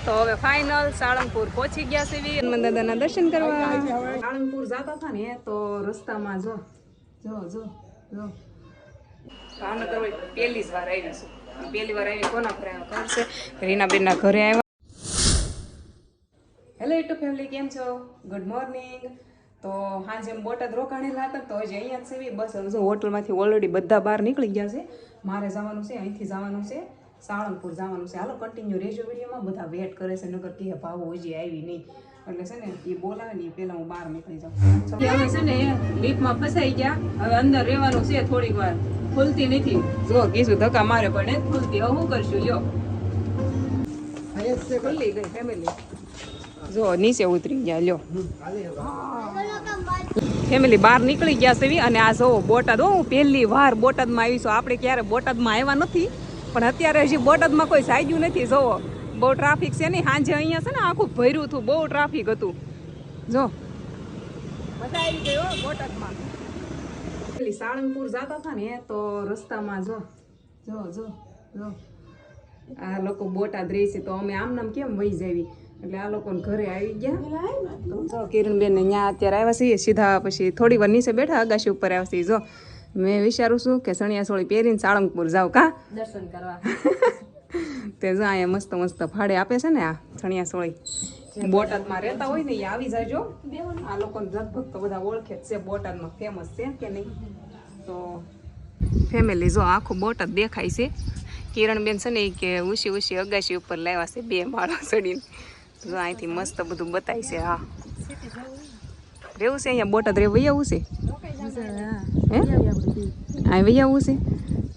તો હવે ફાઇનલ સાળંગપુર પહોંચી ગયા છે હનુમાન દાદાના દર્શન કરવા. સાળંગપુર જતા હતા ને તો રસ્તામાં જો જો જો જો ભાવનગર પહેલી જ વાર આવી છું. પહેલી વાર આવી કોના ઘરે કરશે રીનાબેનના ઘરે આવ્યા. હેલો યુટ્યુબ ફેમિલી, કેમ છો? Good morning. તો હાજે બોટાદ રોકાણેલા હતા તો હજી અહીંયા જ છે. બસ જો હોટલમાંથી ઓલરેડી બધા બહાર નીકળી ગયા છે. મારે જવાનું છે, અહીંથી જવાનું છે, સાળંગપુર જવાનું છે. હાલો કન્ટિન્યુ રહેજો વિડીયોમાં. બધા વેટ કરે છે, નગર કે ભાવો હજી આવી નહીં એટલે છે ને એ બોલાવે ને એ પહેલાં હું બહાર નીકળી જાઉં. હવે છે ને લીફમાં ફસાઈ ગયા. હવે અંદર રહેવાનું છે થોડીક વાર. ખુલતી નથી. જો કીધું ધક્કા મારે પણ ખુલતી. હવે શું કરશું? લ્યો ખુલ્લી ગઈ ફેમિલી. જો નીચે ઉતરી ગયા. લ્યો ફેમિલી બહાર નીકળી ગયા છે. અને આ જો બોટાદ, હું પહેલી વાર બોટાદમાં આવી છું. આપણે ક્યારે બોટાદમાં આવ્યા નથી, પણ અત્યારે હજી બોટાદમાં કોઈ સાઈડ્યું નથી. જોવો બહુ ટ્રાફિક છે નહીં. સાંજે અહીંયા છે ને આખું ભર્યું હતું, બહુ ટ્રાફિક હતું. જો મજા આવી ગઈ હો બોટાદમાં. પેલી સાળંગપુર જતા હતા ને તો રસ્તામાં જો જો જો જો આ લોકો બોટાદ રહે છે તો અમે આમ નામ કેમ વહી જાવી એટલે આ લોકોને ઘરે આવી ગયા. કિરણબેન ને ત્યાં અત્યારે આવ્યા છીએ. સીધા પછી થોડી વાર નીચે બેઠા અગાશી ઉપર આવ્યા છીએ. જો મેં વિચારું છું કે ચણિયા ચોળી પહેરીને સાળંગપુર જાઉં કા દર્શન કરવા. તે જો અહીંયા મસ્ત મસ્ત ભાડે આપે છે ને આ ચણિયા ચોળી. બોટાદમાં રહેતા હોય ને એ આવી જાયજો. આ લોકોને લગભગ તો બધા ઓળખે જ છે, બોટાદમાં ફેમસ છે કે નહીં. તો ફેમિલી જો આખું બોટાદ દેખાય છે. કિરણબેન છે ને કે ઊંચી ઊંચી અગાશી ઉપર લાવ્યા છે 2 માળો ચડીને. જો અહીંથી મસ્ત બધું બતાય છે. હા રહેવું છે અહીંયા બોટાદ વહી આવવું છે. અહીં વહી આવવું છે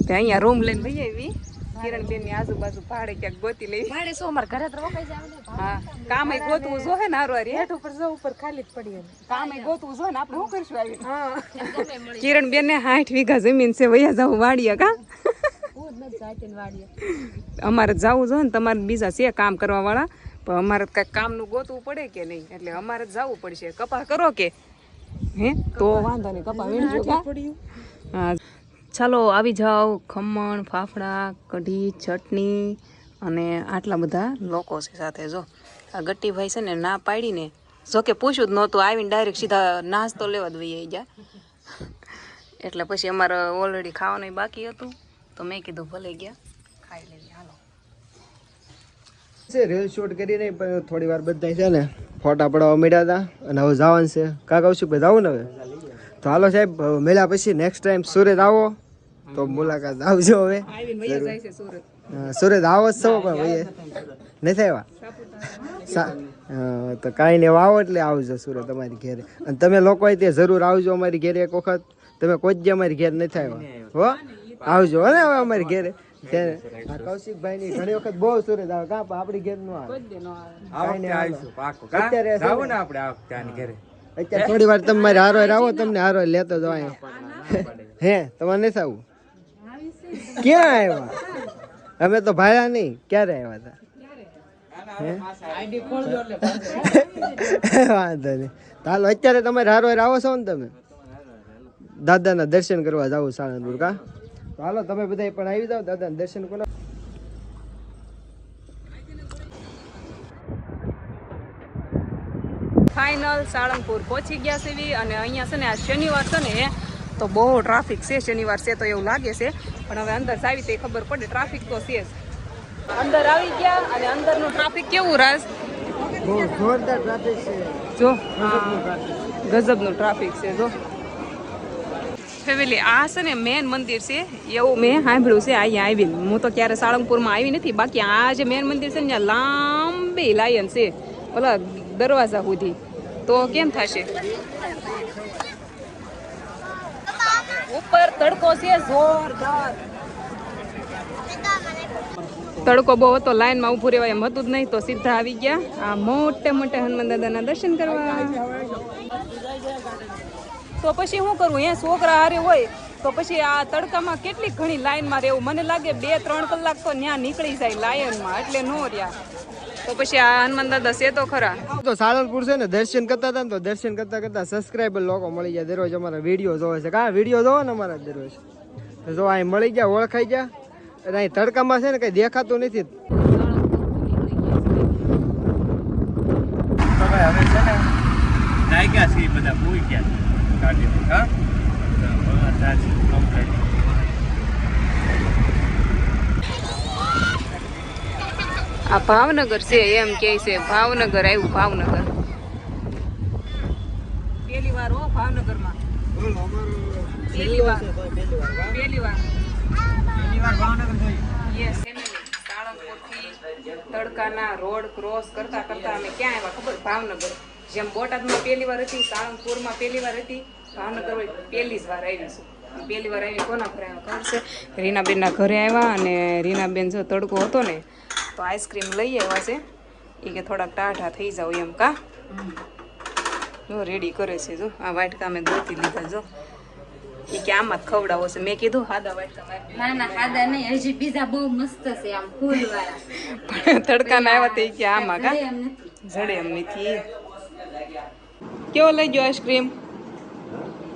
તો અહીંયા રૂમ લઈને વહી આવી. કિરણબેન ની આજુબાજુ ભાડે ક્યાંક ગોતી લેવી. ભાડે શું અમારે ઘરે તો રોકાઈ જાવ ને. હા કામ ગોતવું જો હે ને હારો રેટ ઉપર જો ઉપર ખાલી જ પડી કામ ગોતવું જો ને આપણે શું કરશું આવી. હા કિરણબેન ને 60 વીઘા જમીન છે. વયા જાવ વાડીએ કા અમારે જવું જોઈએ ને. તમારે બીજા છે કામ કરવા વાળા, પણ અમારે કઈક કામનું ગોતવું પડે કે નહીં એટલે અમારે જવું પડશે. કપા કરો કે હે તો વાંધો નહીં, કપા વીણજો. હા ચાલો આવી જાઓ. ખમણ, ફાફડા, કઢી, ચટણી અને આટલા બધા લોકો છે સાથે. જો આ ગટ્ટીભાઈ છે ને ના પાડીને જો કે પૂછ્યું જ નહોતું, આવીને ડાયરેક્ટ સીધા નાસ્તો લેવા જ વહી ગયા. એટલે પછી અમારે ઓલરેડી ખાવાનું બાકી હતું તો મેં કીધું ભલે ગયા ખાઈ લઈએ. હાલો રીલ શૂટ કરીને થોડી વાર બધા છે ને ફોટા પડાવવા મળ્યા હતા અને હવે જવાનું છે. કાકા આવશું ભાઈ જવું ને હવે તો હાલો સાહેબ મળ્યા પછી નેક્સ્ટ ટાઈમ સુરત આવો તો મુલાકાત આવજો. હવે સુરત આવો જ છો પણ ભાઈ નથી આવ્યા તો કાંઈ નહીં આવો એટલે આવજો સુરત અમારી ઘેરે. અને તમે લોકો તે જરૂર આવજો અમારી ઘેરે એક વખત. તમે કોઈ જ અમારી ઘેર નથી આવ્યા હો, આવજો હે ને હવે અમારી ઘેરે. કૌશિકભાઈ ની ઘણી વખત બહુ સુરત આવે કા આપડી ઘેર નો આવે. અત્યારે થોડી વાર તમે મારી હારો આવો, તમને હારો લેતો જ હે. તમારે નથી આવું? ક્યાં આવ્યા? અમે તો ભાયા નહીં. ક્યારે આવ્યા હતા? વાંધો નહીં. હાલો અત્યારે તમારે હારો આવો છો ને તમે દાદાના દર્શન કરવા જાવ સાળંગપુર કા. હાલો તમે બધા પણ આવી જાવ દાદાના દર્શન કરો. ફાઇનલ સાળંગપુર પહોંચી ગયા છે અને અહીંયા છે ને આ શનિવાર છે ને તો બહુ ટ્રાફિક છે. શનિવાર છે તો એવું લાગે છે, પણ હવે અંદર આવી તો ખબર પડે. ટ્રાફિક તો છે જ. અંદર આવી ગયા અને અંદરનું ટ્રાફિક કેવું રાસ? બહુ જોરદાર ટ્રાફિક છે. જો ગજબનું ટ્રાફિક છે. જો ફેમિલી આ છે ને મેન મંદિર છે એવું મેં સાંભળ્યું છે. અહીંયા આવીને હું તો ક્યારે સાળંગપુરમાં આવી નથી, બાકી આ જે મેન મંદિર છે ને ત્યાં લાંબી લાઈન છે ઓલા દરવાજા સુધી. તો કેમ થશે? ઉપર તડકો છે જોરદાર. તડકો બહુ હતો, લાઈનમાં ઊભું રહેવાય એમ હતું જ નહીં તો સીધા આવી ગયા આ મોટે મોટે હનુમાન દાદાના દર્શન કરવા. તો પછી શું કરવું? અહીંયા છોકરા હારે હોય તો પછી આ તડકામાં કેટલી ઘણી લાઈનમાં રહેવું. મને લાગે 2-3 કલાક તો ત્યાં નીકળી જાય લાઈનમાં, એટલે નો રહ્યા. તો પછી આ હનુમાન દાદા છે તો ખરા. તો સાળંગપુર છે ને દર્શન કરતા હતા ને તો દર્શન કરતા કરતા સબસ્ક્રાઈબર લોકો મળી જાય. દરરોજ અમારા વિડીયો જોવે છે કા વિડીયો જોવો ને અમારા દરરોજ તો જો અહીં મળી ગયા, ઓળખાઈ ગયા. અને અહીં તડકામાં છે ને કઈ દેખાતું નથી. જાગ્યા છે બધા ભૂઈ ગયા કાઢી દે હા બધા કમ્પ્લીટ આ ભાવનગર છે એમ કે છે ભાવનગર આવ્યું ભાવનગર પહેલી વાર હો ભાવનગરમાં પહેલી વાર ભાવનગર જોઈ યસ સાળંગપુરથી તડકાના રોડ ક્રોસ કરતા કરતા અમે ક્યાં આવ્યા ખબર ભાવનગર જેમ બોટાદમાં પહેલી વાર હતી સાળંગપુરમાં પહેલી વાર હતી ભાવનગર પહેલી જ વાર આવીશું પહેલી વાર આવી કોના ઘરે આવ્યા ખબર છે રીનાબેનના ઘરે આવ્યા અને રીનાબેન જો તડકો હતો ને તો આઈસ્ક્રીમ લઈ આવ્યા છે એ કે થોડાક ટાઢા થઈ જાવ એમ કા જો રેડી કરે છે જો આ વાટકા મેં ગોતી લીધા જો એ કે આમાં જ ખવડાવો છે મેં કીધું હાદા વાટકા ના ના ખાધા નહીં હજી બીજા બહુ મસ્ત છે આમ ફૂલ વાળા પણ તડકાના આવ્યા તો એ કે આમાં કા એમ નથી જડે એમ નથી કેવો લઈ ગયો આઈસ્ક્રીમ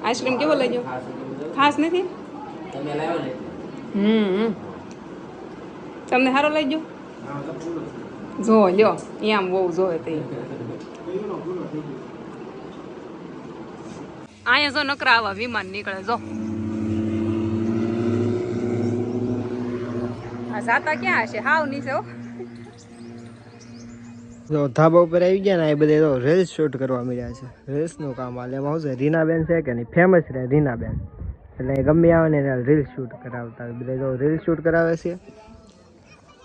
આઈસ્ક્રીમ કેવો લઈ ગયો ખાસ નથી તમને સારો લઈ ગયો જો લ્યો એમ બહુ જોવે તે અહીંયા જો નકરા આવા વિમાન નીકળે જો આ જાતા ક્યાં હશે હાવ નીચે હો જો ધાબા ઉપર આવી ગયા ને એ બધે તો રીલ્સ શૂટ કરવા મળ્યા છે રીલ્સનું કામ હાલે એમાં શું છે રીનાબેન છે કે નહીં ફેમસ રહે રીનાબેન એટલે એ ગમે આવે ને રીલ્સ શૂટ કરાવતા હોય બધા જો રીલ્સ શૂટ કરાવે છે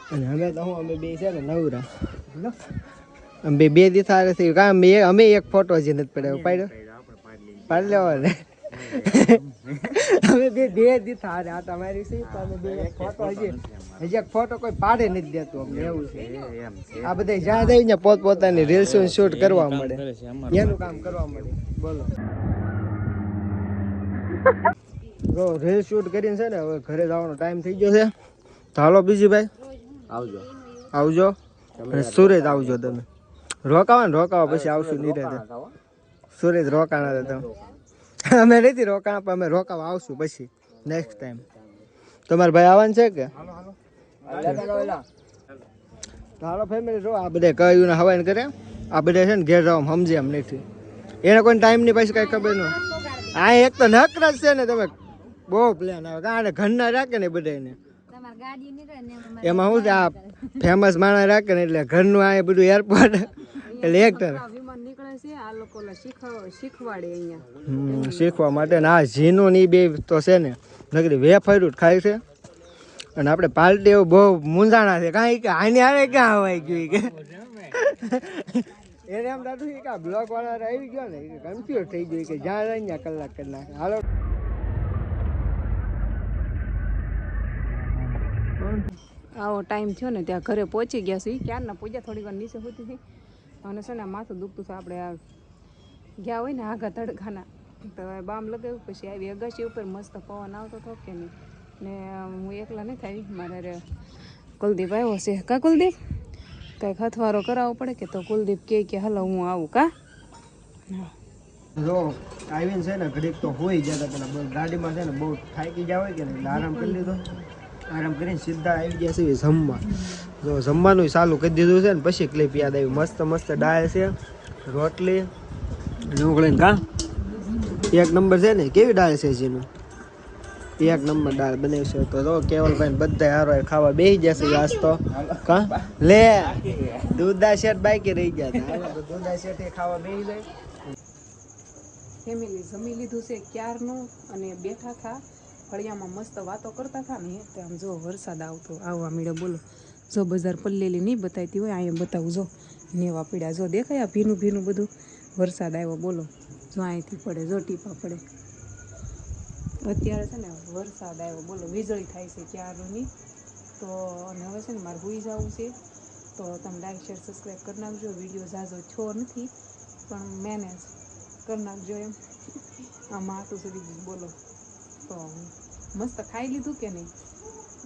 અને અમે તો હું અમે બે છે ને નવરા અમે બે દિવસ આવે છે કાં અમે એક ફોટો હજી નથી પડ્યો પાડ્યો પાડી લેવો ને અમે બે દિવસ હારે આ તમારી છે તો અમે બે એક ફોટો હજી એક ફોટો કોઈ પાડે નથી દેતું અમને એવું છે આ બધા જ્યાં થઈ ને પોતપોતાની રીલ્સ શૂટ કરવા મળે એનું કામ કરવા મળે બોલો જો રીલ શૂટ કરીને છે ને હવે ઘરે જવાનો ટાઈમ થઈ ગયો છે તો હાલો બીજી ભાઈ આવજો અને સુરત આવજો તમે રોકાવા ને રોકાવા પછી આવશું નિરાતે સુરત રોકાણા હતા તમે અમે નથી રોકાણા પણ અમે રોકાવા આવશું પછી નેક્સ્ટ ટાઈમ તમારા ભાઈ આવવાનું છે કે હાલો ફેમિલી જો આ બધા કહ્યું ને હવાઈ કરે આ બધા છે ને ઘેર જવા સમજે એમ નથી એને કોઈ ટાઈમ ની પછી કઈ ખબર ન આ એક તો નકર જ છે ને તમે બહુ પ્લાન આવે કારણ ઘરના રાખે ને બધાને એમાં શું છે આ ફેમસ માણસ રાખે ને એટલે ઘરનું આ બધું એરપોર્ટ એટલે એક વિમાન નીકળે છે આ લોકો શીખવાડે અહીંયા શીખવા માટે ને આ ઝીનું ની બે તો છે ને નકરી વેફર ખાય છે અને આપણે પાર્ટી એવું બહુ મૂંઝાણા છે કાંઈ કે આની આવે ક્યાં હવાઈ ગયું કે એને એમ દાદુ કે આ બ્લોક વાળા આવી ગયો ને કન્ફ્યુઝ થઈ ગયું કે જ્યાં રહી ત્યાં કલાક કરી નાખે હાલો આવો ટાઈમ થયો ને ત્યાં ઘરે પહોંચી ગયા છીએ ક્યારના પૂજા થોડી વાર નીચે હોતી હતી અને છે ને માથું દુખતું છે આપણે આ ગયા હોય ને આગા તડકાના તો બામ લગાવ્યું પછી આવી અગાશી ઉપર મસ્ત પવન આવતો હતો કે નહીં ને હું એકલા નથી આવી મારે કુલદીપ આવ્યો છે કા કુલદીપ કંઈક હથવારો કરાવવો પડે કે તો કુલદીપ કે હાલો હું આવું કા જો આવીને છે ને ઘડીક તો હોઈ જતા પેલા ગાડીમાં છે ને બહુ થાકી ગયા હોય કે ને આરામ કરી લીધો આરામ કરીને સીધા આવી ગયા છે જમવા જો જમવાનું ચાલુ કરી દીધું છે ને પછી ક્લિપ યાદ આવી મસ્ત મસ્ત દાળ છે રોટલી ડુંગળી કા એક નંબર છે ને કેવી દાળ છે જેનું એક નંબર દાળ બનાવશે તો જો કેવલભાઈ બધા હારો ખાવા બેસી જશે આજ તો કા લે દૂધા શેઠ બાઈકે રહી ગયા હતા દૂધા શેઠે ખાવા બેસી જાય ફેમિલી જમી લીધું છે ક્યારનું અને બેઠા હતા ફળિયામાં મસ્ત વાતો કરતા હતા ને તો આમ જો વરસાદ આવતો આવવા મળ્યો બોલો જો બજાર પલ્લેલી નહીં બતાવતી હોય અહીંયા બતાવું જો નેવા પીડ્યા જો દેખાય ભીનું ભીનું બધું વરસાદ આવ્યો બોલો જો અહીંથી પડે જો ટીપા પડે અત્યારે છે ને વરસાદ આવ્યો બોલો વીજળી થાય છે ક્યારની તો અને હવે છે ને મારે હોઈ જવું છે તો તમે લાઈક શેર સબસ્ક્રાઈબ કરી નાખજો વિડીયો ઝાઝો છો નથી પણ મેનેજ કરી નાખજો એમ આમાં આટલું સુધી બોલો તો મસ્ત ખાઈ લીધું કે નહીં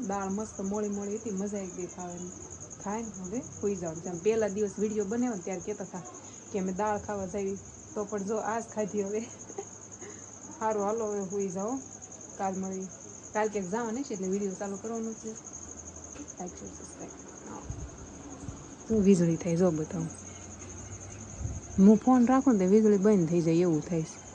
દાળ મસ્ત મોળી મોળી હતી મજા આવી ગઈ ખાવાની ખાય ને હવે હોઈ જવાનું જેમ પહેલા દિવસ વિડીયો બનાવ્યો ને ત્યારે કહેતા હતા કે અમે દાળ ખાવા જઈએ તો પણ જો આજ ખાધી હવે સારું હાલો હવે હોઈ જાઓ કાલ મળી કાલ ક્યાંક જવાનું છે એટલે વિડીયો ચાલુ કરવાનું છે લાઈક શેર સબસ્ક્રાઈબ શું વીજળી થાય જો બતાવું હું ફોન રાખું ને તો વીજળી બંધ થઈ જાય એવું થાય છે